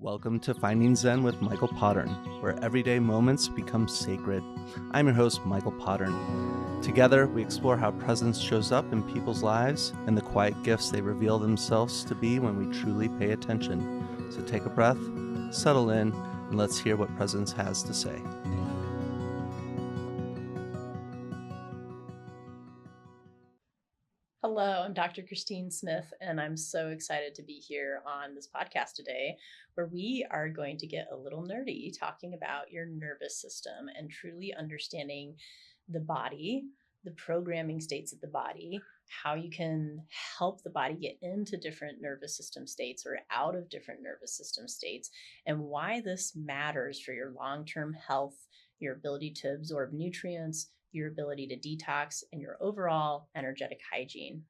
Welcome to Finding Zen with Michael Pottern, where everyday moments become sacred. I'm your host, Michael Pottern. Together, we explore how presence shows up in people's lives and the quiet gifts they reveal themselves to be when we truly pay attention. So take a breath, settle in, and let's hear what presence has to say. Hello, I'm Dr. Christine Smith, and I'm so excited to be here on this podcast today, where we are going to get a little nerdy talking about your nervous system and truly understanding the body, the programming states of the body, how you can help the body get into different nervous system states or out of different nervous system states, and why this matters for your long-term health, your ability to absorb nutrients, your ability to detox, and your overall energetic hygiene.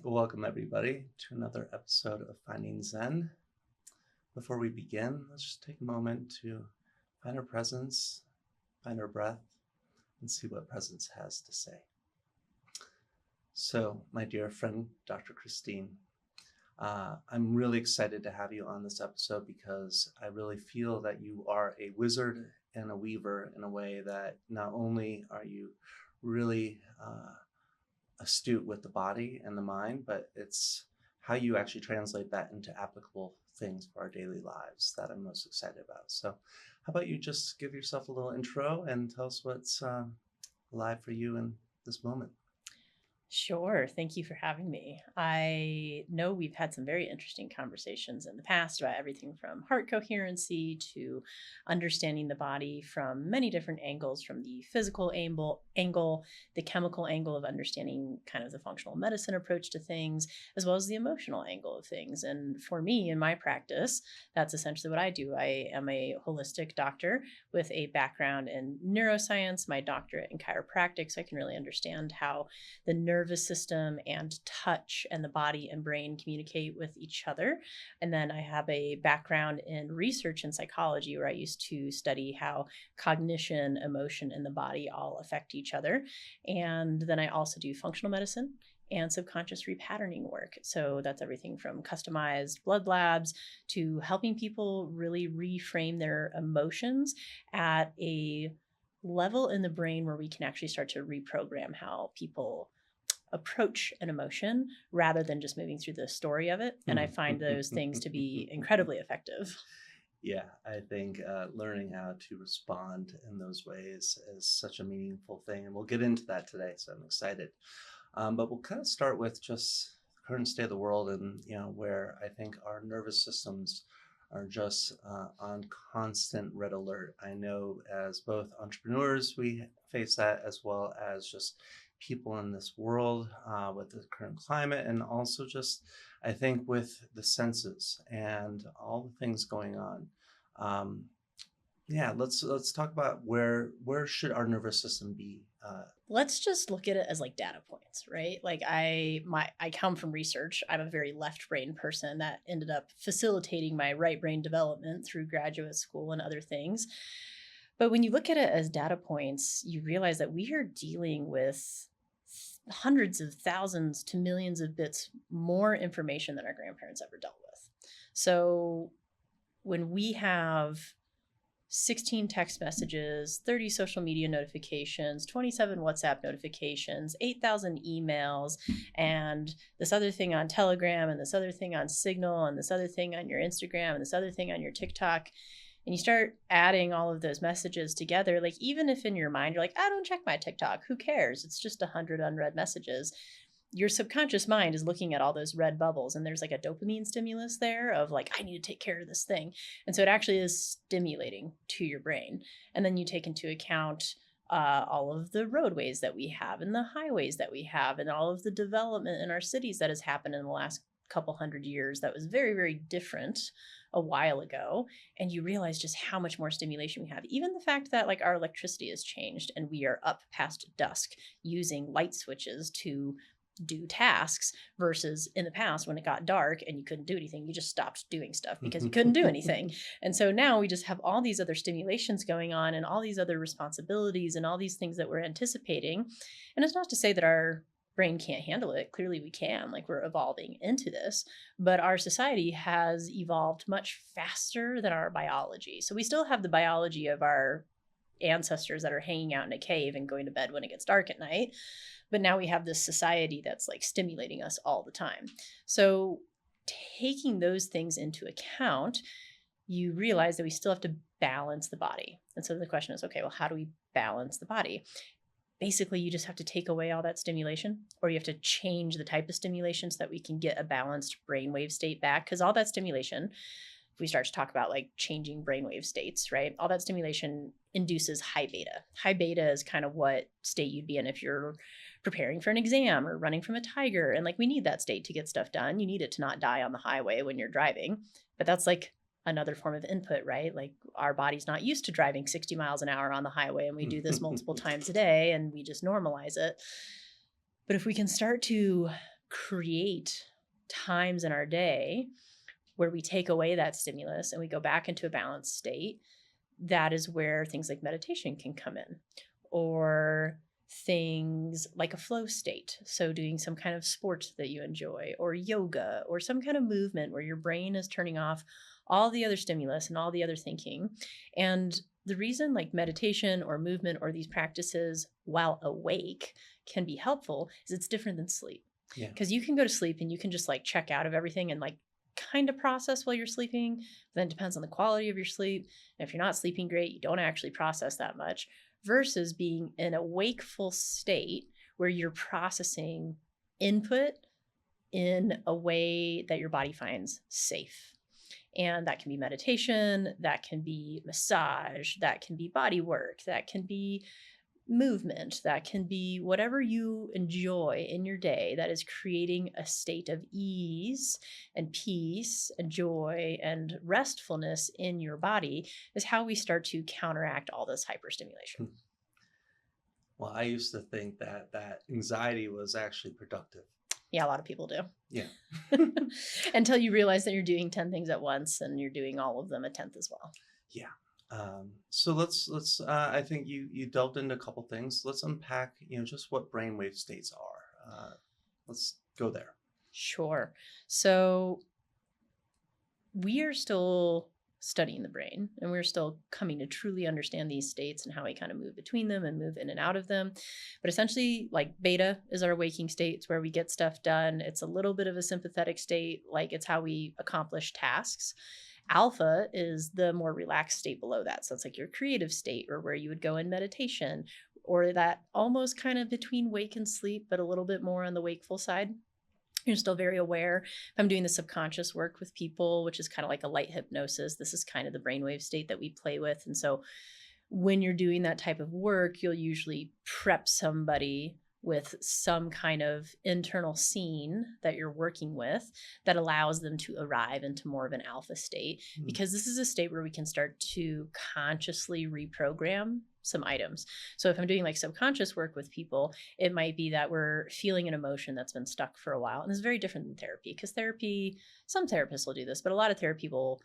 Welcome, everybody, to another episode of Finding Zen. Before we begin, let's just take a moment to find our presence, find our breath, and see what presence has to say. So, my dear friend, Dr. Christine, I'm really excited to have you on this episode because I really feel that you are a wizard and a weaver in a way that not only are you really astute with the body and the mind, but it's how you actually translate that into applicable things for our daily lives that I'm most excited about. So how about you just give yourself a little intro and tell us what's alive for you in this moment? Sure. Thank you for having me. I know we've had some very interesting conversations in the past about everything from heart coherency to understanding the body from many different angles, from the physical angle, the chemical angle of understanding kind of the functional medicine approach to things, as well as the emotional angle of things. And for me, in my practice, that's essentially what I do. I am a holistic doctor with a background in neuroscience, my doctorate in chiropractic, so I can really understand how the nervous system and touch and the body and brain communicate with each other. And then I have a background in research and psychology, where I used to study how cognition, emotion, and the body all affect each other. And then I also do functional medicine and subconscious repatterning work. So that's everything from customized blood labs to helping people really reframe their emotions at a level in the brain where we can actually start to reprogram how people approach an emotion rather than just moving through the story of it. And I find those things to be incredibly effective. Yeah, I think learning how to respond in those ways is such a meaningful thing. And we'll get into that today, so I'm excited. But we'll kind of start with just the current state of the world and, where I think our nervous systems are just on constant red alert. I know as both entrepreneurs, we face that, as well as just people in this world with the current climate, and also just, I think, with the senses and all the things going on. Let's talk about where should our nervous system be. Let's just look at it as like data points, right? Like I come from research. I'm a very left brain person that ended up facilitating my right brain development through graduate school and other things. But when you look at it as data points, you realize that we are dealing with hundreds of thousands to millions of bits more information than our grandparents ever dealt with. So when we have 16 text messages, 30 social media notifications, 27 WhatsApp notifications, 8,000 emails, and this other thing on Telegram, and this other thing on Signal, and this other thing on your Instagram, and this other thing on your TikTok, and you start adding all of those messages together, like even if in your mind you're like, I don't check my TikTok, who cares? It's just 100 unread messages. Your subconscious mind is looking at all those red bubbles, and there's like a dopamine stimulus there of like, I need to take care of this thing. And so it actually is stimulating to your brain. And then you take into account all of the roadways that we have and the highways that we have and all of the development in our cities that has happened in the last couple hundred years that was very, very different a while ago. And you realize just how much more stimulation we have. Even the fact that like our electricity has changed and we are up past dusk using light switches to do tasks versus in the past when it got dark and you couldn't do anything, you just stopped doing stuff because you couldn't do anything. And so now we just have all these other stimulations going on and all these other responsibilities and all these things that we're anticipating. And it's not to say that our brain can't handle it. Clearly we can, like we're evolving into this, but our society has evolved much faster than our biology. So we still have the biology of our ancestors that are hanging out in a cave and going to bed when it gets dark at night. But now we have this society that's like stimulating us all the time. So taking those things into account, you realize that we still have to balance the body. And so the question is, okay, well, how do we balance the body? Basically, you just have to take away all that stimulation, or you have to change the type of stimulation so that we can get a balanced brainwave state back. Because all that stimulation, if we start to talk about like changing brainwave states, right? All that stimulation induces high beta. High beta is kind of what state you'd be in if you're preparing for an exam or running from a tiger. And like we need that state to get stuff done. You need it to not die on the highway when you're driving. But that's like another form of input, right? Like our body's not used to driving 60 miles an hour on the highway, and we do this multiple times a day and we just normalize it. But if we can start to create times in our day where we take away that stimulus and we go back into a balanced state, that is where things like meditation can come in, or things like a flow state. So doing some kind of sport that you enjoy, or yoga, or some kind of movement where your brain is turning off all the other stimulus and all the other thinking. And the reason like meditation or movement or these practices while awake can be helpful is it's different than sleep. Yeah. Because you can go to sleep and you can just like check out of everything and like kind of process while you're sleeping. But then it depends on the quality of your sleep. And if you're not sleeping great, you don't actually process that much, versus being in a wakeful state where you're processing input in a way that your body finds safe. And that can be meditation, that can be massage, that can be body work, that can be movement, that can be whatever you enjoy in your day that is creating a state of ease and peace and joy and restfulness in your body, is how we start to counteract all this hyperstimulation. Well, I used to think that anxiety was actually productive. Yeah, a lot of people do. Yeah. Until you realize that you're doing 10 things at once and you're doing all of them a 10th as well. Yeah. So let's I think you delved into a couple things. Let's unpack, just what brainwave states are. Let's go there. Sure. So we are still studying the brain, and we're still coming to truly understand these states and how we kind of move between them and move in and out of them. But essentially, like beta is our waking state. It's where we get stuff done. It's a little bit of a sympathetic state, like it's how we accomplish tasks. Alpha is the more relaxed state below that. So it's like your creative state, or where you would go in meditation, or that almost kind of between wake and sleep, but a little bit more on the wakeful side. You're still very aware. If I'm doing the subconscious work with people, which is kind of like a light hypnosis, this is kind of the brainwave state that we play with. And so when you're doing that type of work, you'll usually prep somebody with some kind of internal scene that you're working with that allows them to arrive into more of an alpha state, because this is a state where we can start to consciously reprogram some items. So if I'm doing like subconscious work with people, it might be that we're feeling an emotion that's been stuck for a while. And it's very different than therapy, because therapy, some therapists will do this, but a lot of therapy will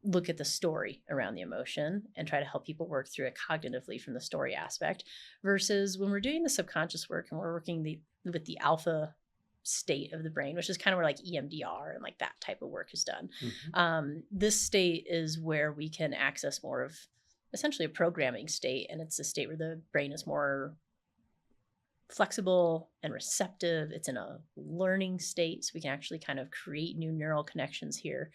look at the story around the emotion and try to help people work through it cognitively from the story aspect, versus when we're doing the subconscious work and we're working with the alpha state of the brain, which is kind of where like EMDR and like that type of work is done. This state is where we can access more of essentially a programming state, and it's a state where the brain is more flexible and receptive. It's in a learning state, so we can actually kind of create new neural connections here.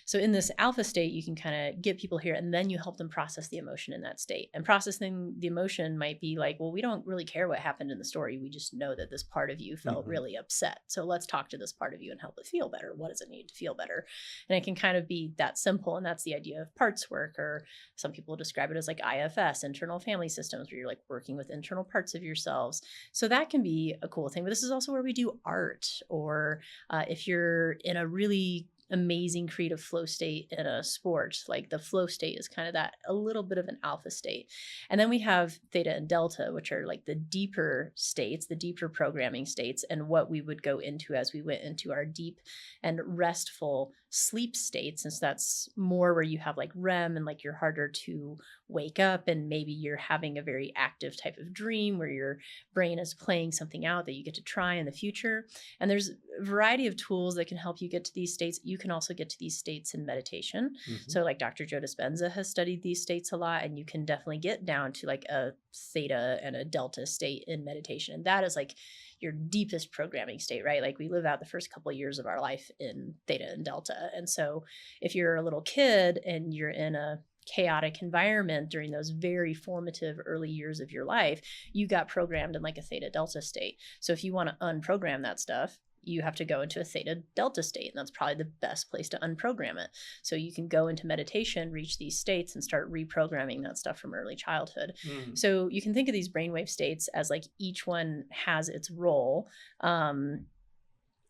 So in this alpha state, you can kind of get people here, and then you help them process the emotion in that state. And processing the emotion might be like, well, we don't really care what happened in the story. We just know that this part of you felt really upset. So let's talk to this part of you and help it feel better. What does it need to feel better? And it can kind of be that simple. And that's the idea of parts work, or some people describe it as like IFS, internal family systems, where you're like working with internal parts of yourselves. So that can be a cool thing. But this is also where we do art, or if you're in a really amazing creative flow state in a sport. Like the flow state is kind of that a little bit of an alpha state. And then we have theta and delta, which are like the deeper states, the deeper programming states, and what we would go into as we went into our deep and restful sleep states. And so that's more where you have like REM and like you're harder to wake up, and maybe you're having a very active type of dream where your brain is playing something out that you get to try in the future. And there's a variety of tools that can help you get to these states. You can also get to these states in meditation. Mm-hmm. So like Dr. Joe Dispenza has studied these states a lot, and you can definitely get down to like a theta and a delta state in meditation. And that is like your deepest programming state, right? Like we live out the first couple of years of our life in theta and delta. And so if you're a little kid and you're in a chaotic environment during those very formative early years of your life, you got programmed in like a theta delta state. So if you want to unprogram that stuff, you have to go into a theta delta state, and that's probably the best place to unprogram it. So you can go into meditation, reach these states, and start reprogramming that stuff from early childhood. So you can think of these brainwave states as like each one has its role.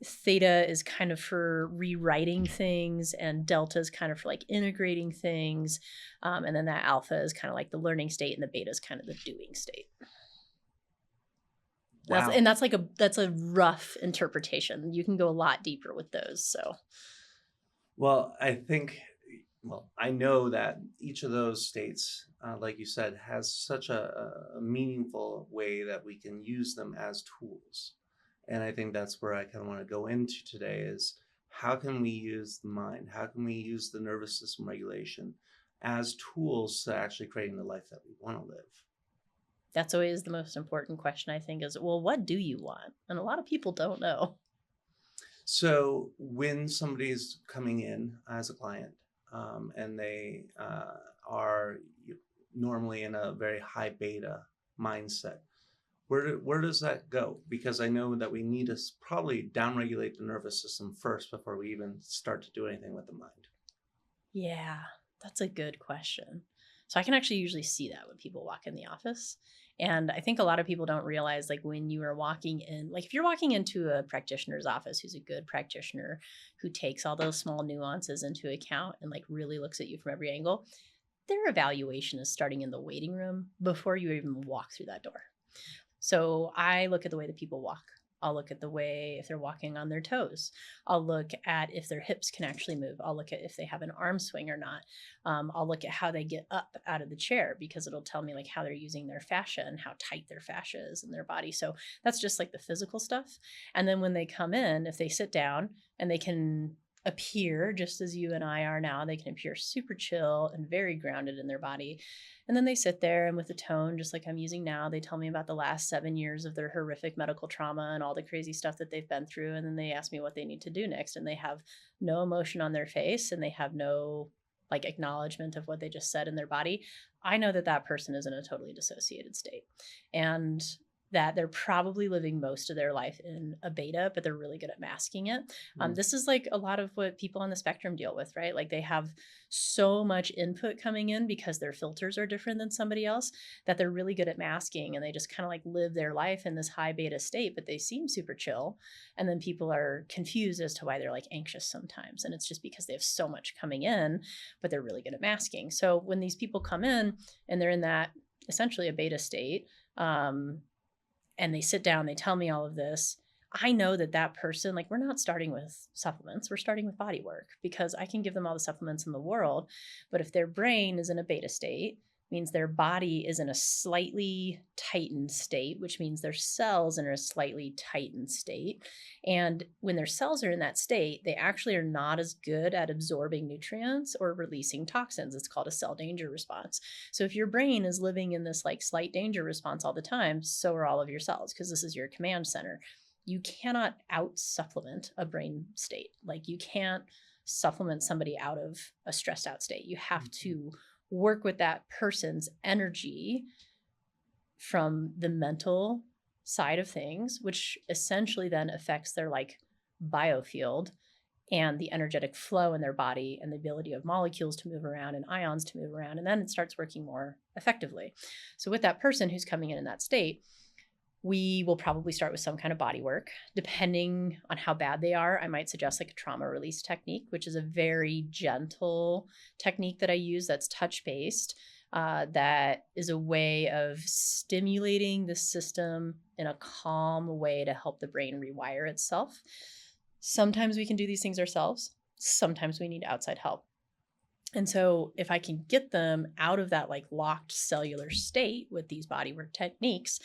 Theta is kind of for rewriting things, and delta is kind of for like integrating things. And then that alpha is kind of like the learning state, and the beta is kind of the doing state. Wow. That's a rough interpretation. You can go a lot deeper with those. So, Well, I know that each of those states, like you said, has such a meaningful way that we can use them as tools. And I think that's where I kind of want to go into today is how can we use the mind? How can we use the nervous system regulation as tools to actually creating the life that we want to live? that's always the most important question, I think, is, well, what do you want? And a lot of people don't know. So when somebody's coming in as a client and they are normally in a very high beta mindset, where does that go? Because I know that we need to probably downregulate the nervous system first before we even start to do anything with the mind. Yeah, that's a good question. So I can actually usually see that when people walk in the office. And I think a lot of people don't realize, like, when you are walking in, like if you're walking into a practitioner's office who's a good practitioner who takes all those small nuances into account and like really looks at you from every angle, their evaluation is starting in the waiting room before you even walk through that door. So I look at the way that people walk. I'll look at the way if they're walking on their toes. I'll look at if their hips can actually move. I'll look at if they have an arm swing or not. I'll look at how they get up out of the chair, because it'll tell me like how they're using their fascia and how tight their fascia is in their body. So that's just like the physical stuff. And then when they come in, if they sit down and they can appear just as you and I are now, they can appear super chill and very grounded in their body. And then they sit there, and with the tone, just like I'm using now, they tell me about the last 7 years of their horrific medical trauma and all the crazy stuff that they've been through. And then they ask me what they need to do next. And they have no emotion on their face, and they have no like acknowledgement of what they just said in their body. I know that that person is in a totally dissociated state, and that they're probably living most of their life in a beta, but they're really good at masking it. This is like a lot of what people on the spectrum deal with, right? Like they have so much input coming in because their filters are different than somebody else, that they're really good at masking, and they just kind of like live their life in this high beta state, but they seem super chill. And then people are confused as to why they're like anxious sometimes. And it's just because they have so much coming in, but they're really good at masking. So when these people come in and they're in that essentially a beta state, and they sit down, they tell me all of this, I know that that person, like, we're not starting with supplements, we're starting with body work, because I can give them all the supplements in the world. But if their brain is in a beta state, means their body is in a slightly tightened state, which means their cells are in a slightly tightened state. And when their cells are in that state, they actually are not as good at absorbing nutrients or releasing toxins. It's called a cell danger response. So if your brain is living in this like slight danger response all the time, so are all of your cells, because this is your command center. You cannot out supplement a brain state. Like you can't supplement somebody out of a stressed out state. You have to work with that person's energy from the mental side of things, which essentially then affects their like biofield and the energetic flow in their body and the ability of molecules to move around and ions to move around. And then it starts working more effectively. So with that person who's coming in that state, we will probably start with some kind of body work. Depending on how bad they are, I might suggest like a trauma release technique, which is a very gentle technique that I use that's touch based. That is a way of stimulating the system in a calm way to help the brain rewire itself. Sometimes we can do these things ourselves. Sometimes we need outside help. And so if I can get them out of that like locked cellular state with these bodywork techniques,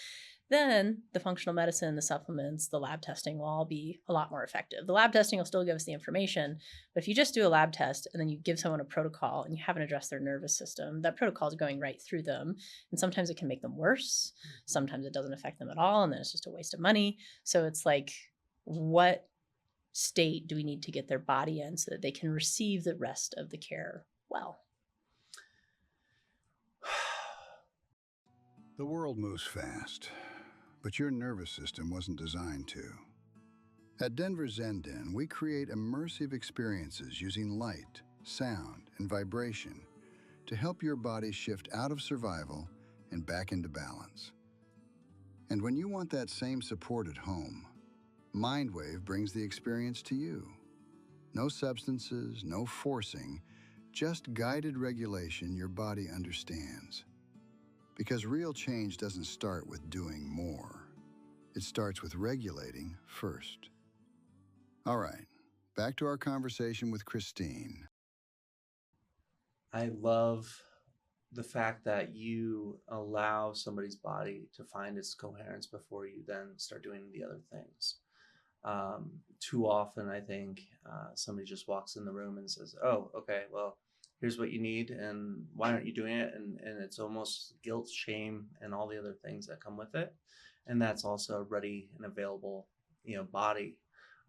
then the functional medicine, the supplements, the lab testing will all be a lot more effective. The lab testing will still give us the information, but if you just do a lab test and then you give someone a protocol and you haven't addressed their nervous system, that protocol is going right through them. And sometimes it can make them worse. Sometimes it doesn't affect them at all. And then it's just a waste of money. So it's like, what state do we need to get their body in so that they can receive the rest of the care well? The world moves fast, but your nervous system wasn't designed to. At Denver Zen Den, we create immersive experiences using light, sound, and vibration to help your body shift out of survival and back into balance. And when you want that same support at home, Mindwave brings the experience to you. No substances, no forcing, just guided regulation your body understands. Because real change doesn't start with doing more. It starts with regulating first. All right, back to our conversation with Christine. I love the fact that you allow somebody's body to find its coherence before you then start doing the other things. Too often, I think somebody just walks in the room and says, oh, okay, well, here's what you need, and why aren't you doing it? And it's almost guilt, shame, and all the other things that come with it. And that's also a ready and available, body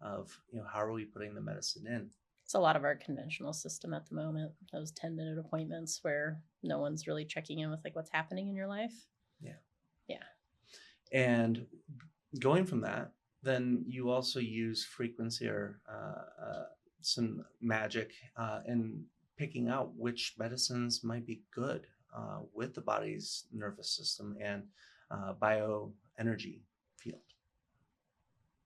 of, how are we putting the medicine in? It's a lot of our conventional system at the moment, those 10-minute appointments where no one's really checking in with like what's happening in your life. Yeah. And going from that, then you also use frequency or some magic in picking out which medicines might be good with the body's nervous system and bioenergy field.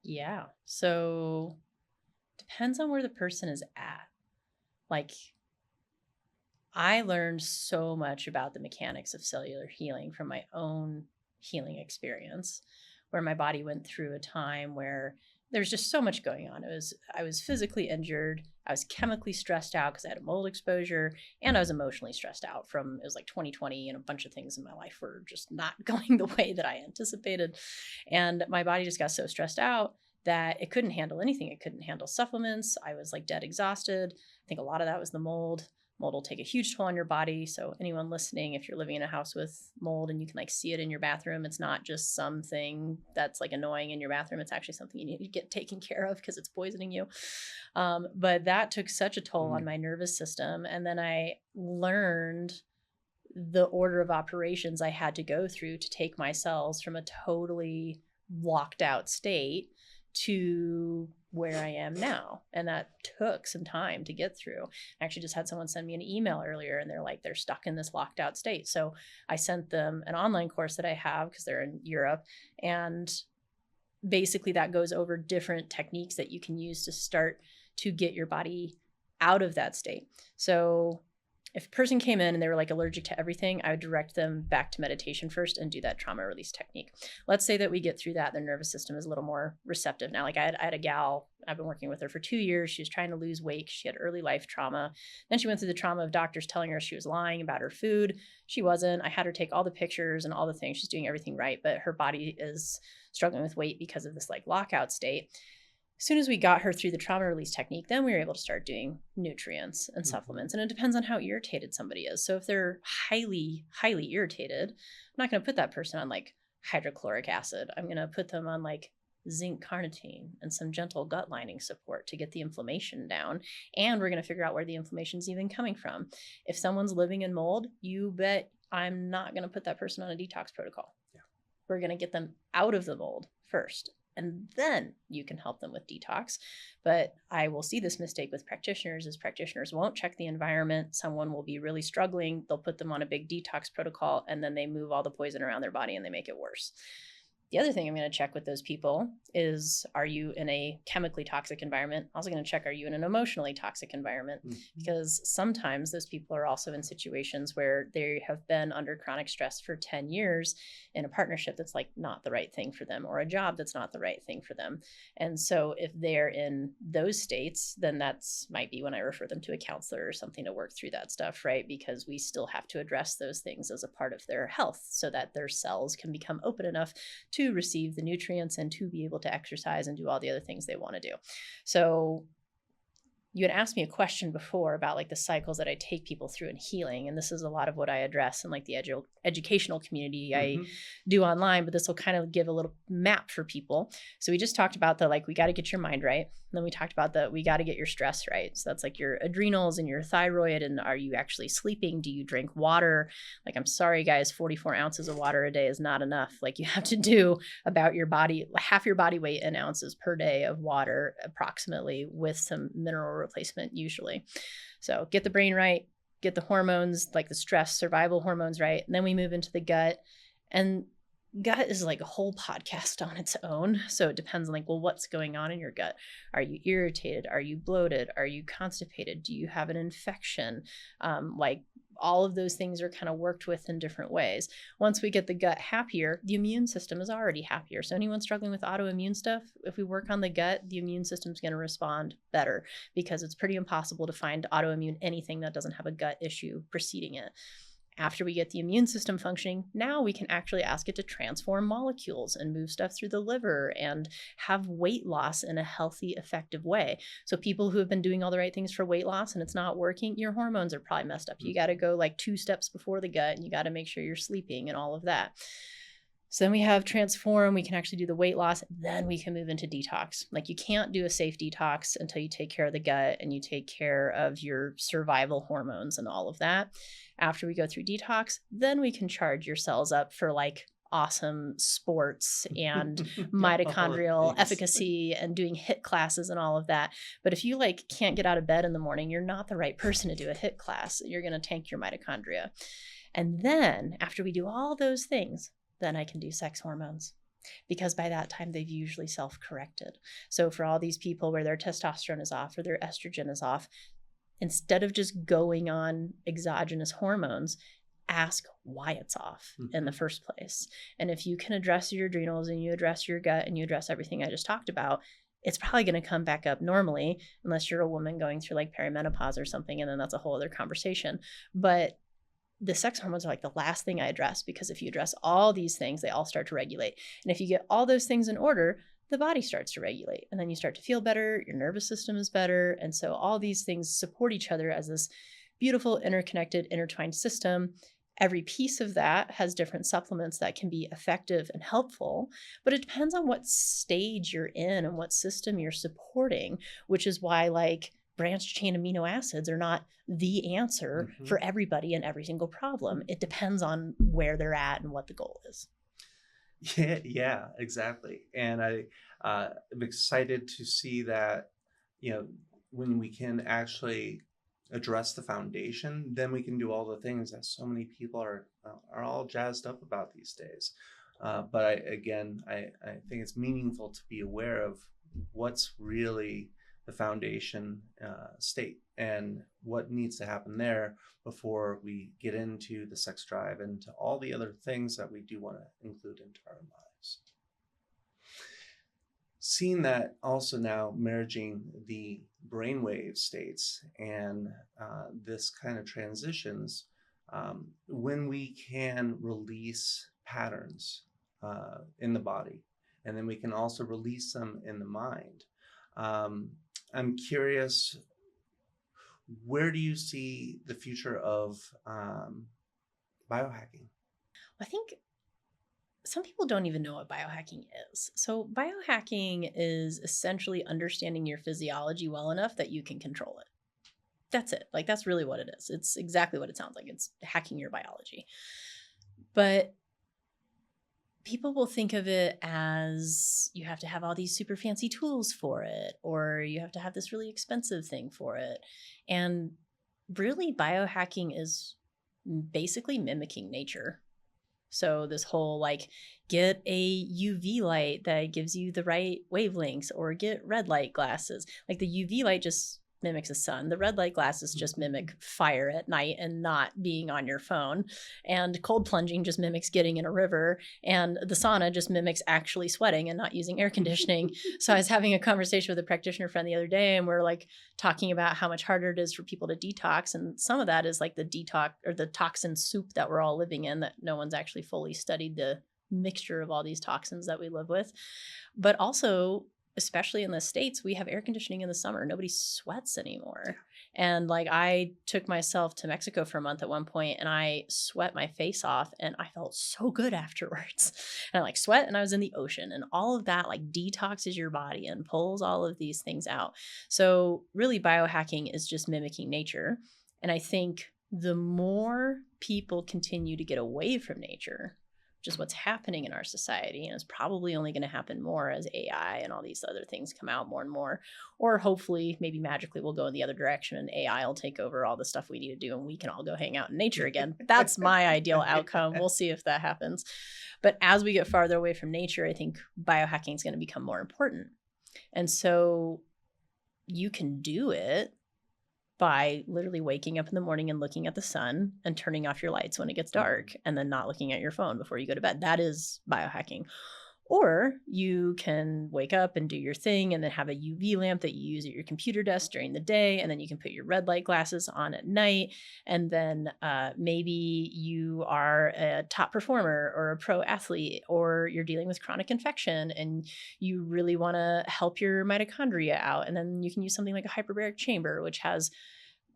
Yeah. So depends on where the person is at. Like, I learned so much about the mechanics of cellular healing from my own healing experience, where my body went through a time where there was just so much going on. I was physically injured. I was chemically stressed out because I had a mold exposure, and I was emotionally stressed out it was like 2020, and a bunch of things in my life were just not going the way that I anticipated. And my body just got so stressed out that it couldn't handle anything. It couldn't handle supplements. I was like dead exhausted. I think a lot of that was the mold. Mold will take a huge toll on your body. So anyone listening, if you're living in a house with mold and you can like see it in your bathroom, it's not just something that's like annoying in your bathroom. It's actually something you need to get taken care of because it's poisoning you. But that took such a toll on my nervous system. And then I learned the order of operations I had to go through to take my cells from a totally locked out state to where I am now. And that took some time to get through. I actually just had someone send me an email earlier and they're like, they're stuck in this locked out state. So I sent them an online course that I have because they're in Europe. And basically that goes over different techniques that you can use to start to get your body out of that state. So if a person came in and they were like allergic to everything, I would direct them back to meditation first and do that trauma release technique. Let's say that we get through that, their nervous system is a little more receptive. Now, like I had a gal, I've been working with her for 2 years. She was trying to lose weight. She had early life trauma. Then she went through the trauma of doctors telling her she was lying about her food. She wasn't. I had her take all the pictures and all the things. She's doing everything right, but her body is struggling with weight because of this like lockout state. As soon as we got her through the trauma release technique, then we were able to start doing nutrients and supplements. And it depends on how irritated somebody is. So if they're highly, highly irritated, I'm not going to put that person on like hydrochloric acid. I'm going to put them on like zinc carnitine and some gentle gut lining support to get the inflammation down. And we're going to figure out where the inflammation is even coming from. If someone's living in mold, you bet I'm not going to put that person on a detox protocol. Yeah. We're going to get them out of the mold first. And then you can help them with detox. But I will see this mistake with practitioners is practitioners won't check the environment. Someone will be really struggling. They'll put them on a big detox protocol and then they move all the poison around their body and they make it worse. The other thing I'm going to check with those people is, are you in a chemically toxic environment? Also going to check, are you in an emotionally toxic environment? Because sometimes those people are also in situations where they have been under chronic stress for 10 years in a partnership that's like not the right thing for them, or a job that's not the right thing for them. And so if they're in those states, then that's might be when I refer them to a counselor or something to work through that stuff, right? Because we still have to address those things as a part of their health so that their cells can become open enough to receive the nutrients and to be able to exercise and do all the other things they want to do. So you had asked me a question before about like the cycles that I take people through in healing. And this is a lot of what I address in like the educational community I do online, but this will kind of give a little map for people. So we just talked about the, like, we got to get your mind right. And then we talked about we got to get your stress right. So that's like your adrenals and your thyroid. And are you actually sleeping? Do you drink water? Like, I'm sorry, guys, 44 ounces of water a day is not enough. Like, you have to do about your body, half your body weight in ounces per day of water, approximately, with some mineral replacement usually. So get the brain right, get the hormones, like the stress survival hormones right. And then we move into the gut. And gut is like a whole podcast on its own. So it depends on like, well, what's going on in your gut? Are you irritated? Are you bloated? Are you constipated? Do you have an infection? Like, all of those things are kind of worked with in different ways. Once we get the gut happier, the immune system is already happier. So anyone struggling with autoimmune stuff, if we work on the gut, the immune system is going to respond better, because it's pretty impossible to find autoimmune anything that doesn't have a gut issue preceding it. After we get the immune system functioning, now we can actually ask it to transform molecules and move stuff through the liver and have weight loss in a healthy, effective way. So people who have been doing all the right things for weight loss and it's not working, your hormones are probably messed up. You got to go like 2 steps before the gut, and you got to make sure you're sleeping and all of that. So then we have transform, we can actually do the weight loss, then we can move into detox. Like, you can't do a safe detox until you take care of the gut and you take care of your survival hormones and all of that. After we go through detox, then we can charge your cells up for like awesome sports and mitochondrial efficacy and doing HIIT classes and all of that. But if you like can't get out of bed in the morning, you're not the right person to do a HIIT class. You're going to tank your mitochondria. And then after we do all those things, then I can do sex hormones, because by that time they've usually self-corrected. So for all these people where their testosterone is off or their estrogen is off, instead of just going on exogenous hormones, ask why it's off in the first place. And if you can address your adrenals and you address your gut and you address everything I just talked about, it's probably going to come back up normally, unless you're a woman going through like perimenopause or something, and then that's a whole other conversation. But the sex hormones are like the last thing I address, because if you address all these things, they all start to regulate. And if you get all those things in order, the body starts to regulate, and then you start to feel better. Your nervous system is better. And so all these things support each other as this beautiful, interconnected, intertwined system. Every piece of that has different supplements that can be effective and helpful, but it depends on what stage you're in and what system you're supporting, which is why like branched chain amino acids are not the answer for everybody and every single problem. It depends on where they're at and what the goal is. Yeah, exactly. And I'm excited to see that, when we can actually address the foundation, then we can do all the things that so many people are all jazzed up about these days. But I think it's meaningful to be aware of what's really the foundation state and what needs to happen there before we get into the sex drive and to all the other things that we do want to include into our lives. Seeing that also now merging the brainwave states and this kind of transitions, when we can release patterns in the body, and then we can also release them in the mind. I'm curious, where do you see the future of biohacking? I think some people don't even know what biohacking is. So biohacking is essentially understanding your physiology well enough that you can control it. That's it. Like, that's really what it is. It's exactly what it sounds like. It's hacking your biology. But people will think of it as you have to have all these super fancy tools for it, or you have to have this really expensive thing for it. And really, biohacking is basically mimicking nature. So this whole like get a UV light that gives you the right wavelengths, or get red light glasses. Like the UV light just mimics the sun. The red light glasses just mimic fire at night and not being on your phone. And cold plunging just mimics getting in a river. And the sauna just mimics actually sweating and not using air conditioning. So I was having a conversation with a practitioner friend the other day, and we're like talking about how much harder it is for people to detox. And some of that is like the detox or the toxin soup that we're all living in, that no one's actually fully studied the mixture of all these toxins that we live with. But also, especially in the States, we have air conditioning in the summer. Nobody sweats anymore. And like I took myself to Mexico for a month at one point, and I sweat my face off, and I felt so good afterwards. And I like sweat, and I was in the ocean, and all of that like detoxes your body and pulls all of these things out. So really biohacking is just mimicking nature. And I think the more people continue to get away from nature, just what's happening in our society, and it's probably only going to happen more as AI and all these other things come out more and more, or hopefully maybe magically we'll go in the other direction and AI will take over all the stuff we need to do and we can all go hang out in nature again. That's my ideal outcome. We'll see if that happens. But as we get farther away from nature, I think biohacking is going to become more important. And so you can do it by literally waking up in the morning and looking at the sun and turning off your lights when it gets dark, and then not looking at your phone before you go to bed. That is biohacking. Or you can wake up and do your thing and then have a UV lamp that you use at your computer desk during the day. And then you can put your red light glasses on at night. And then maybe you are a top performer or a pro athlete, or you're dealing with chronic infection and you really want to help your mitochondria out. And then you can use something like a hyperbaric chamber, which has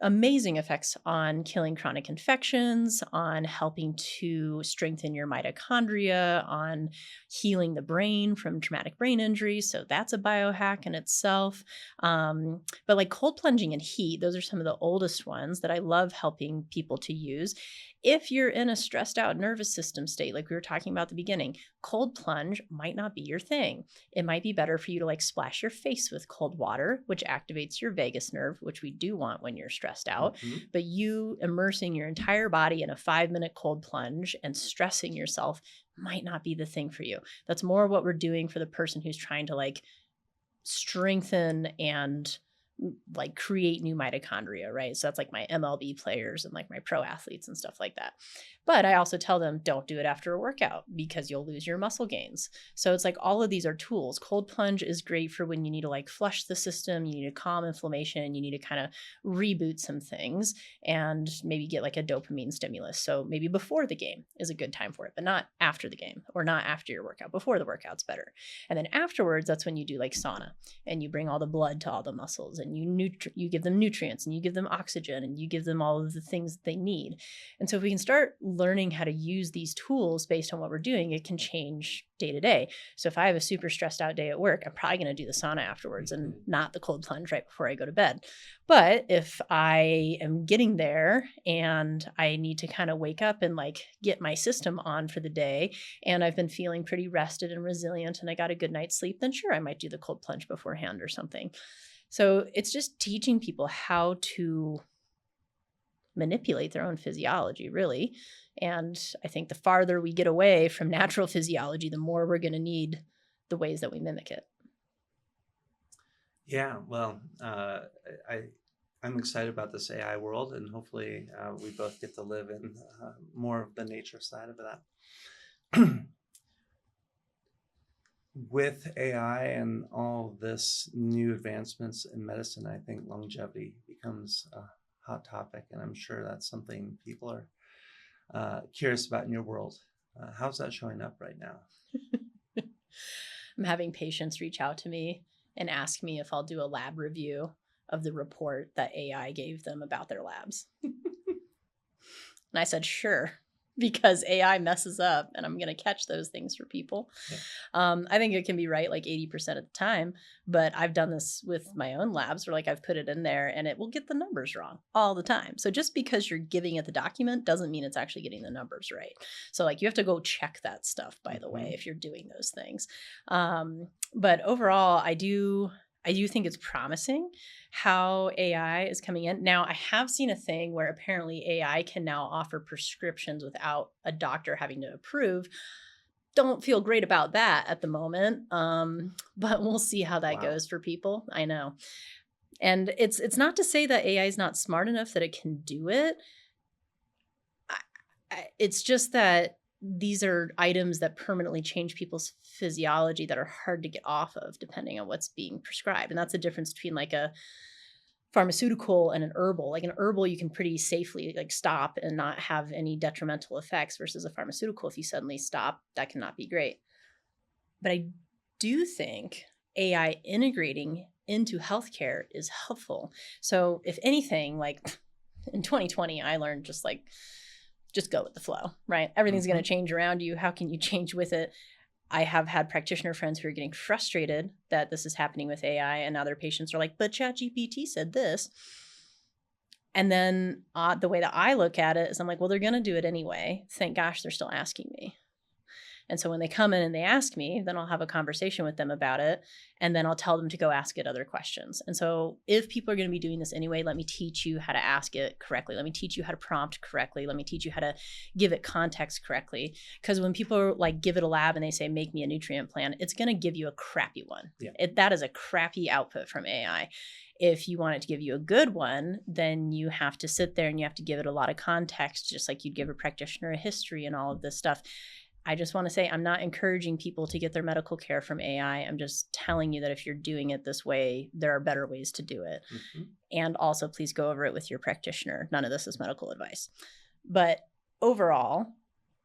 amazing effects on killing chronic infections, on helping to strengthen your mitochondria, on healing the brain from traumatic brain injury. So that's a biohack in itself. But like cold plunging and heat, those are some of the oldest ones that I love helping people to use. If you're in a stressed out nervous system state, like we were talking about at the beginning, cold plunge might not be your thing. It might be better for you to like splash your face with cold water, which activates your vagus nerve, which we do want when you're stressed out. But you immersing your entire body in a 5-minute cold plunge and stressing yourself might not be the thing for you. That's more what we're doing for the person who's trying to like strengthen and like create new mitochondria, right? So that's like my MLB players and like my pro athletes and stuff like that. But I also tell them, don't do it after a workout because you'll lose your muscle gains. So it's like all of these are tools. Cold plunge is great for when you need to like flush the system, you need to calm inflammation, you need to kind of reboot some things and maybe get like a dopamine stimulus. So maybe before the game is a good time for it, but not after the game or not after your workout. Before the workout's better. And then afterwards, that's when you do like sauna and you bring all the blood to all the muscles and you give them nutrients and you give them oxygen and you give them all of the things that they need. And so if we can start learning how to use these tools based on what we're doing, it can change day to day. So if I have a super stressed out day at work, I'm probably going to do the sauna afterwards and not the cold plunge right before I go to bed. But if I am getting there and I need to kind of wake up and like get my system on for the day, and I've been feeling pretty rested and resilient and I got a good night's sleep, then sure, I might do the cold plunge beforehand or something. So it's just teaching people how to manipulate their own physiology, really. And I think the farther we get away from natural physiology, the more we're going to need the ways that we mimic it. Yeah, well, I'm excited about this AI world, and hopefully we both get to live in more of the nature side of that. With AI and all this new advancements in medicine, I think longevity becomes a hot topic, and I'm sure that's something people are curious about in your world. How's that showing up right now? I'm having patients reach out to me and ask me if I'll do a lab review of the report that AI gave them about their labs. And I said, sure, because AI messes up and I'm going to catch those things for people. Yeah. I think it can be right like 80% of the time, but I've done this with my own labs where like I've put it in there and it will get the numbers wrong all the time. So just because you're giving it the document doesn't mean it's actually getting the numbers right. So like you have to go check that stuff, by the way, if you're doing those things. But overall, I do think it's promising how AI is coming in. Now, I have seen a thing where apparently AI can now offer prescriptions without a doctor having to approve. Don't feel great about that at the moment, but we'll see how that Wow. goes for people. I know. And it's not to say that AI is not smart enough that it can do it. It's just that these are items that permanently change people's physiology that are hard to get off of depending on what's being prescribed. And that's the difference between like a pharmaceutical and an herbal. Like an herbal, you can pretty safely like stop and not have any detrimental effects versus a pharmaceutical. If you suddenly stop, that cannot be great. But I do think AI integrating into healthcare is helpful. So if anything, like in 2020, I learned just go with the flow, right? Everything's going to change around you. How can you change with it? I have had practitioner friends who are getting frustrated that this is happening with AI, and now their patients are like, but ChatGPT said this. And then the way that I look at it is I'm like, well, they're going to do it anyway. Thank gosh they're still asking me. And so when they come in and they ask me, then I'll have a conversation with them about it. And then I'll tell them to go ask it other questions. And so if people are going to be doing this anyway, let me teach you how to ask it correctly. Let me teach you how to prompt correctly. Let me teach you how to give it context correctly. Because when people like give it a lab and they say, make me a nutrient plan, it's going to give you a crappy one. Yeah. That is a crappy output from AI. If you want it to give you a good one, then you have to sit there and you have to give it a lot of context, just like you'd give a practitioner a history and all of this stuff. I just want to say I'm not encouraging people to get their medical care from AI. I'm just telling you that if you're doing it this way, there are better ways to do it. Mm-hmm. And also, please go over it with your practitioner. None of this is medical advice. But overall,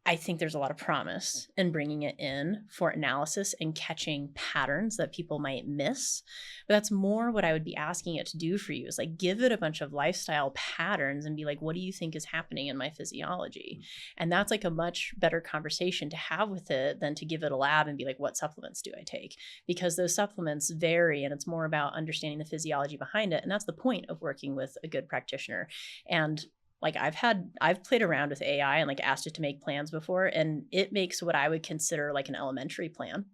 I think there's a lot of promise in bringing it in for analysis and catching patterns that people might miss. But that's more what I would be asking it to do for you is like give it a bunch of lifestyle patterns and be like, what do you think is happening in my physiology? And that's like a much better conversation to have with it than to give it a lab and be like, what supplements do I take? Because those supplements vary and it's more about understanding the physiology behind it. And that's the point of working with a good practitioner. And like I've played around with AI and like asked it to make plans before, and it makes what I would consider like an elementary plan,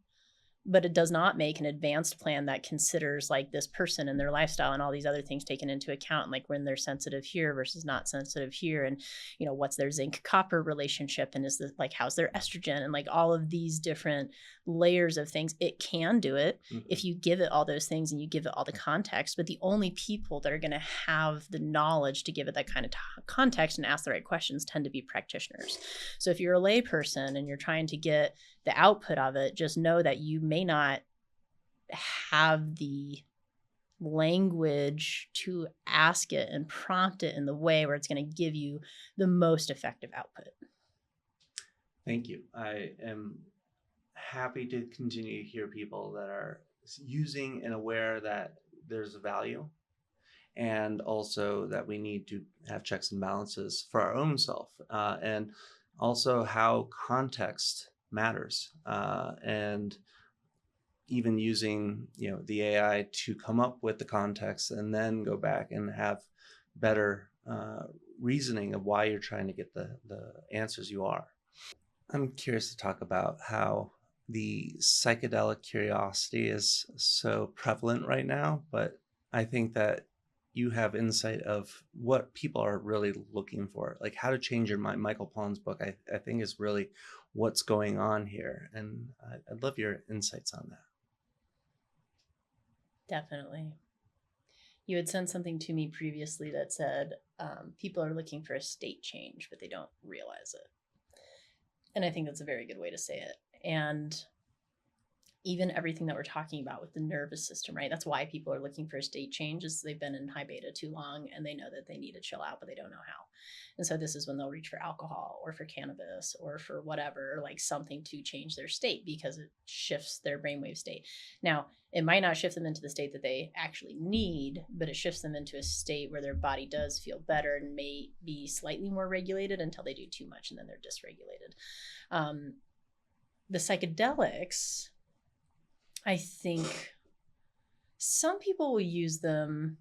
but it does not make an advanced plan that considers like this person and their lifestyle and all these other things taken into account, like when they're sensitive here versus not sensitive here. And, you know, what's their zinc copper relationship? And is this like, how's their estrogen? And like all of these different layers of things. It can do it if you give it all those things and you give it all the context. But the only people that are going to have the knowledge to give it that kind of context and ask the right questions tend to be practitioners. So if you're a lay person and you're trying to get the output of it, just know that you may not have the language to ask it and prompt it in the way where it's going to give you the most effective output. Thank you. I am happy to continue to hear people that are using and aware that there's a value, and also that we need to have checks and balances for our own self, and also how context matters, and even using the AI to come up with the context and then go back and have better reasoning of why you're trying to get the answers you are. I'm curious to talk about how the psychedelic curiosity is so prevalent right now, but I think that you have insight of what people are really looking for, like how to change your mind. Michael Pollan's book, I think, is really what's going on here. And I'd love your insights on that. Definitely. You had sent something to me previously that said people are looking for a state change, but they don't realize it. And I think that's a very good way to say it. And even everything that we're talking about with the nervous system, right? That's why people are looking for a state change, is they've been in high beta too long and they know that they need to chill out, but they don't know how. And so this is when they'll reach for alcohol or for cannabis or for whatever, like something to change their state because it shifts their brainwave state. Now, it might not shift them into the state that they actually need, but it shifts them into a state where their body does feel better and may be slightly more regulated until they do too much and then they're dysregulated. The psychedelics, I think some people will use them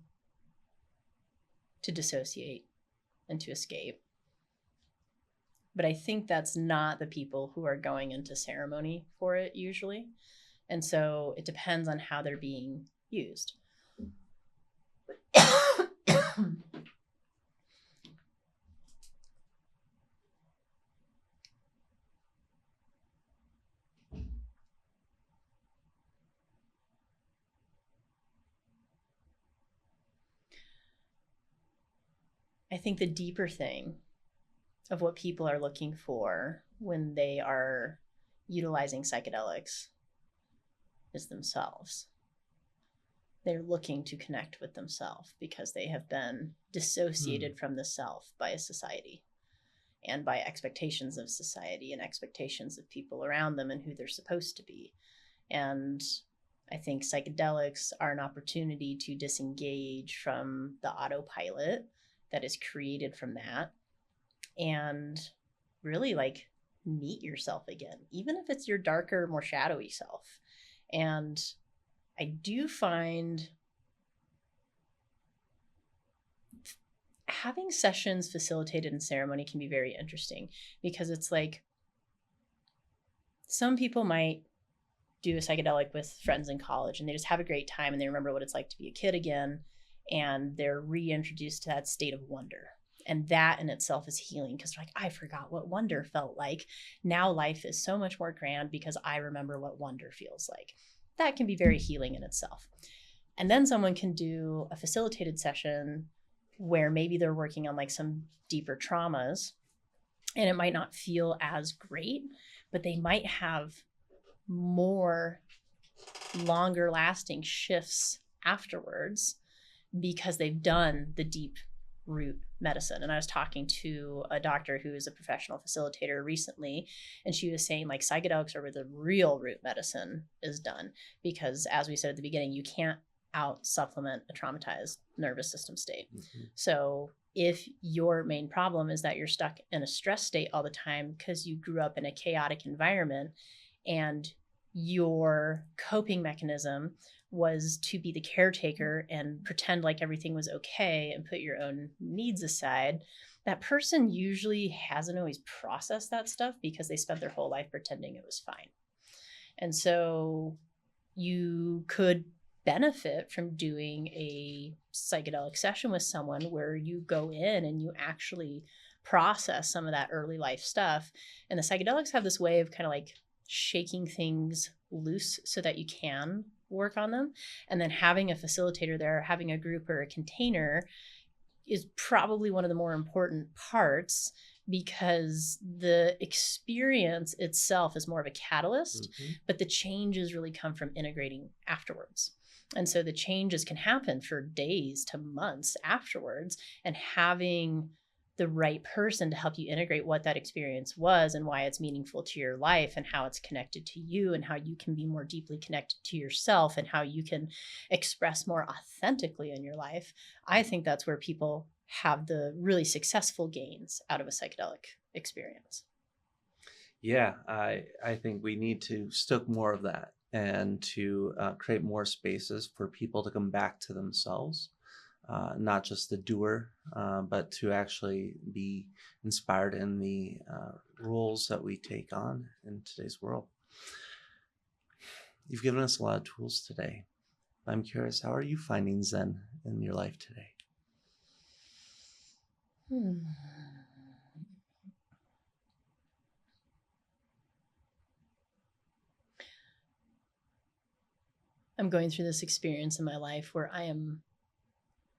to dissociate and to escape. But I think that's not the people who are going into ceremony for it usually. And so it depends on how they're being used. I think the deeper thing of what people are looking for when they are utilizing psychedelics is themselves. They're looking to connect with themselves because they have been dissociated from the self by a society and by expectations of society and expectations of people around them and who they're supposed to be. And I think psychedelics are an opportunity to disengage from the autopilot that is created from that and really like meet yourself again, even if it's your darker, more shadowy self. And I do find having sessions facilitated in ceremony can be very interesting because it's like some people might do a psychedelic with friends in college and they just have a great time and they remember what it's like to be a kid again and they're reintroduced to that state of wonder. And that in itself is healing because they're like, I forgot what wonder felt like. Now life is so much more grand because I remember what wonder feels like. That can be very healing in itself. And then someone can do a facilitated session where maybe they're working on like some deeper traumas and it might not feel as great, but they might have more longer lasting shifts afterwards because they've done the deep root medicine. And I was talking to a doctor who is a professional facilitator recently, and she was saying like psychedelics are where the real root medicine is done because as we said at the beginning, you can't out supplement a traumatized nervous system state. So if your main problem is that you're stuck in a stress state all the time because you grew up in a chaotic environment and your coping mechanism was to be the caretaker and pretend like everything was okay and put your own needs aside, that person usually hasn't always processed that stuff because they spent their whole life pretending it was fine. And so you could benefit from doing a psychedelic session with someone where you go in and you actually process some of that early life stuff. And the psychedelics have this way of kind of like shaking things loose so that you can work on them. And then having a facilitator there, having a group or a container is probably one of the more important parts because the experience itself is more of a catalyst, but the changes really come from integrating afterwards. And so the changes can happen for days to months afterwards, and having the right person to help you integrate what that experience was and why it's meaningful to your life and how it's connected to you and how you can be more deeply connected to yourself and how you can express more authentically in your life. I think that's where people have the really successful gains out of a psychedelic experience. Yeah, I think we need to stoke more of that and to create more spaces for people to come back to themselves. Not just the doer, but to actually be inspired in the roles that we take on in today's world. You've given us a lot of tools today. I'm curious, how are you finding Zen in your life today? I'm going through this experience in my life where I am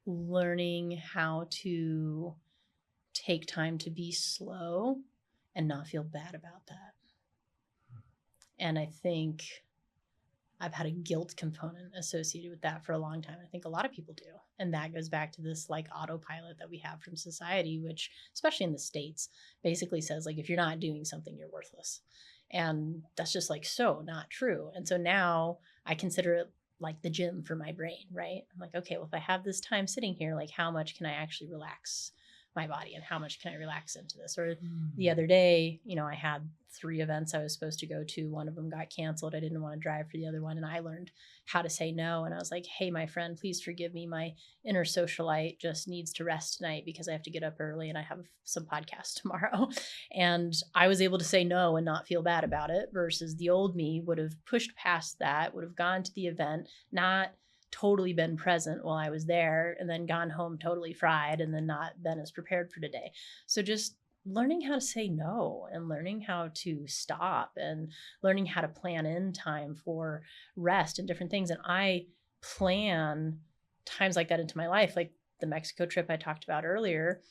learning how to take time to be slow and not feel bad about that. And I think I've had a guilt component associated with that for a long time. I think a lot of people do. And that goes back to this like autopilot that we have from society, which especially in the States basically says like, if you're not doing something, you're worthless. And that's just like so not true. And so now I consider it like the gym for my brain, right? I'm like, okay, well, if I have this time sitting here, like how much can I actually relax my body and how much can I relax into this? Or the other day, you know, I had 3 events I was supposed to go to. One of them got canceled. I didn't want to drive for the other one. And I learned how to say no. And I was like, hey, my friend, please forgive me. My inner socialite just needs to rest tonight because I have to get up early and I have some podcasts tomorrow. And I was able to say no and not feel bad about it versus the old me would have pushed past that, would have gone to the event, not totally been present while I was there and then gone home totally fried and then not been as prepared for today. So just learning how to say no and learning how to stop and learning how to plan in time for rest and different things. And I plan times like that into my life. Like the Mexico trip I talked about earlier,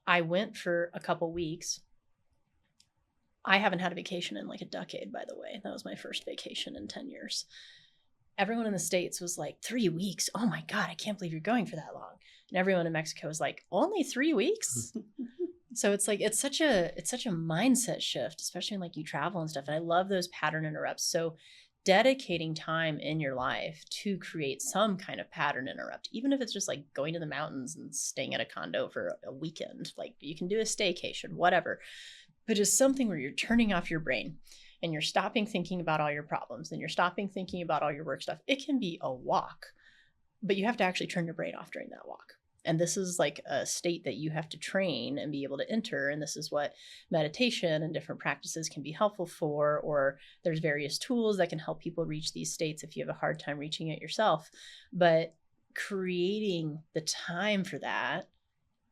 I went for a couple weeks. I haven't had a vacation in like a decade, by the way. That was my first vacation in 10 years. Everyone in the States was like, 3 weeks. Oh my God, I can't believe you're going for that long. And everyone in Mexico was like, only 3 weeks? So it's like, it's such a mindset shift, especially when like you travel and stuff. And I love those pattern interrupts. So dedicating time in your life to create some kind of pattern interrupt, even if it's just like going to the mountains and staying at a condo for a weekend, like you can do a staycation, whatever, but just something where you're turning off your brain and you're stopping thinking about all your problems and you're stopping thinking about all your work stuff. It can be a walk, but you have to actually turn your brain off during that walk. And this is like a state that you have to train and be able to enter. And this is what meditation and different practices can be helpful for, or there's various tools that can help people reach these states if you have a hard time reaching it yourself. But creating the time for that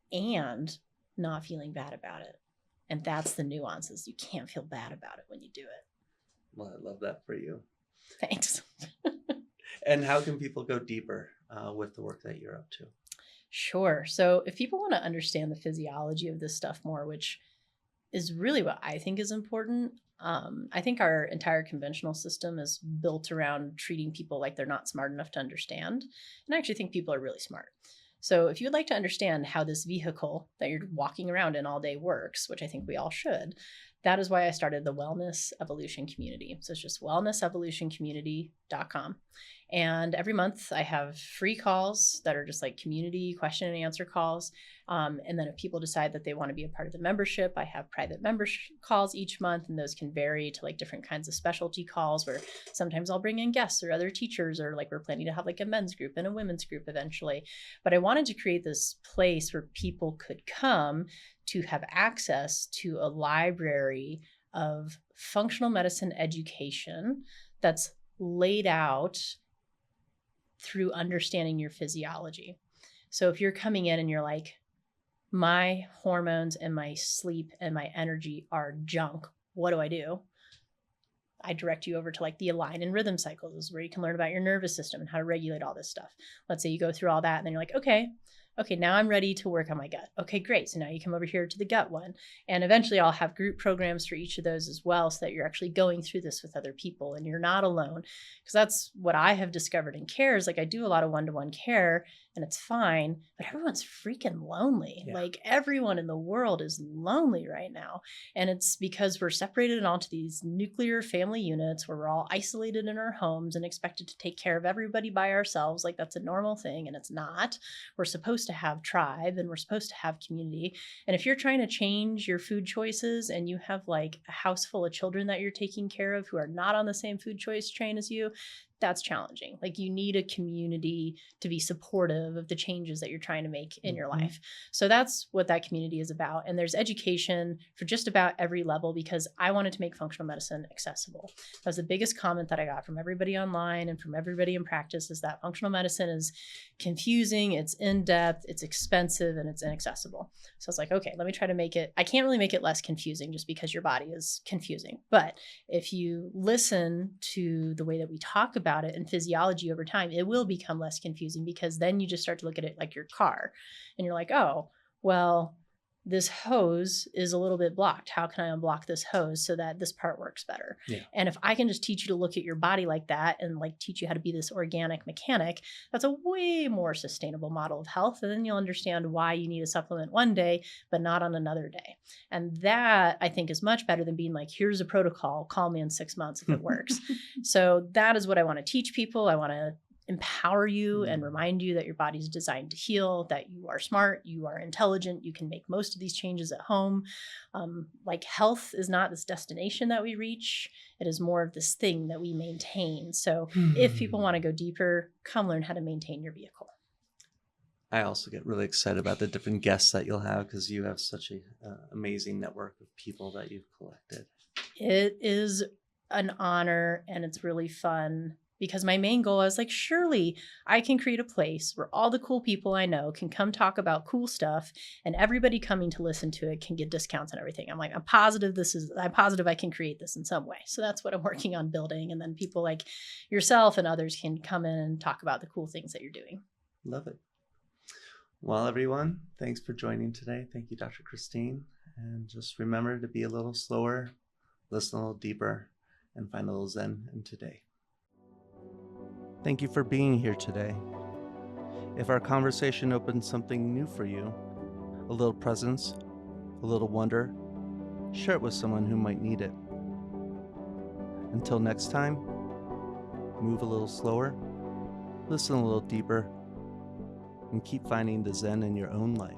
and not feeling bad about it. And that's the nuances. You can't feel bad about it when you do it. Well, I love that for you. Thanks. And how can people go deeper with the work that you're up to? Sure. So if people want to understand the physiology of this stuff more, which is really what I think is important, I think our entire conventional system is built around treating people like they're not smart enough to understand. And I actually think people are really smart. So if you would like to understand how this vehicle that you're walking around in all day works, which I think we all should, that is why I started the Wellness Evolution Community. So it's just wellnessevolutioncommunity.com. And every month I have free calls that are just like community question and answer calls. And then if people decide that they want to be a part of the membership, I have private membership calls each month. And those can vary to like different kinds of specialty calls where sometimes I'll bring in guests or other teachers, or like we're planning to have like a men's group and a women's group eventually. But I wanted to create this place where people could come to have access to a library of functional medicine education that's laid out through understanding your physiology. So if you're coming in and you're like, my hormones and my sleep and my energy are junk, what do I do? I direct you over to like the Align and Rhythm cycles. This is where you can learn about your nervous system and how to regulate all this stuff. Let's say you go through all that and then you're like, okay, now I'm ready to work on my gut. Okay, great. So now you come over here to the gut one. And eventually I'll have group programs for each of those as well, so that you're actually going through this with other people and you're not alone. Because that's what I have discovered in care is like I do a lot of one-to-one care and it's fine, but everyone's freaking lonely. Yeah. Like everyone in the world is lonely right now. And it's because we're separated onto these nuclear family units where we're all isolated in our homes and expected to take care of everybody by ourselves. Like that's a normal thing, and it's not. We're supposed to have tribe and we're supposed to have community. And if you're trying to change your food choices and you have like a house full of children that you're taking care of who are not on the same food choice train as you, that's challenging. Like you need a community to be supportive of the changes that you're trying to make in your life. So that's what that community is about. And there's education for just about every level because I wanted to make functional medicine accessible. That was the biggest comment that I got from everybody online and from everybody in practice is that functional medicine is confusing, it's in-depth, it's expensive, and it's inaccessible. So I was like, okay, let me try to make it, I can't really make it less confusing just because your body is confusing. But if you listen to the way that we talk about it in physiology over time, it will become less confusing because then you just start to look at it like your car and you're like, oh, well, this hose is a little bit blocked. How can I unblock this hose so that this part works better? Yeah. And if I can just teach you to look at your body like that and like teach you how to be this organic mechanic, that's a way more sustainable model of health. And then you'll understand why you need a supplement one day, but not on another day. And that I think is much better than being like, here's a protocol, call me in 6 months if it works. So that is what I want to teach people. I want to empower you and remind you that your body's designed to heal, that you are smart, you are intelligent, you can make most of these changes at home. Like health is not this destination that we reach. It is more of this thing that we maintain. So if people want to go deeper, come learn how to maintain your vehicle. I also get really excited about the different guests that you'll have because you have such an amazing network of people that you've collected. It is an honor and it's really fun because my main goal, I was like, surely I can create a place where all the cool people I know can come talk about cool stuff, and everybody coming to listen to it can get discounts and everything. I'm like, I'm positive I can create this in some way. So that's what I'm working on building. And then people like yourself and others can come in and talk about the cool things that you're doing. Love it. Well, everyone, thanks for joining today. Thank you, Dr. Christine. And just remember to be a little slower, listen a little deeper, and find a little Zen in today. Thank you for being here today. If our conversation opened something new for you, a little presence, a little wonder, share it with someone who might need it. Until next time, move a little slower, listen a little deeper, and keep finding the Zen in your own life.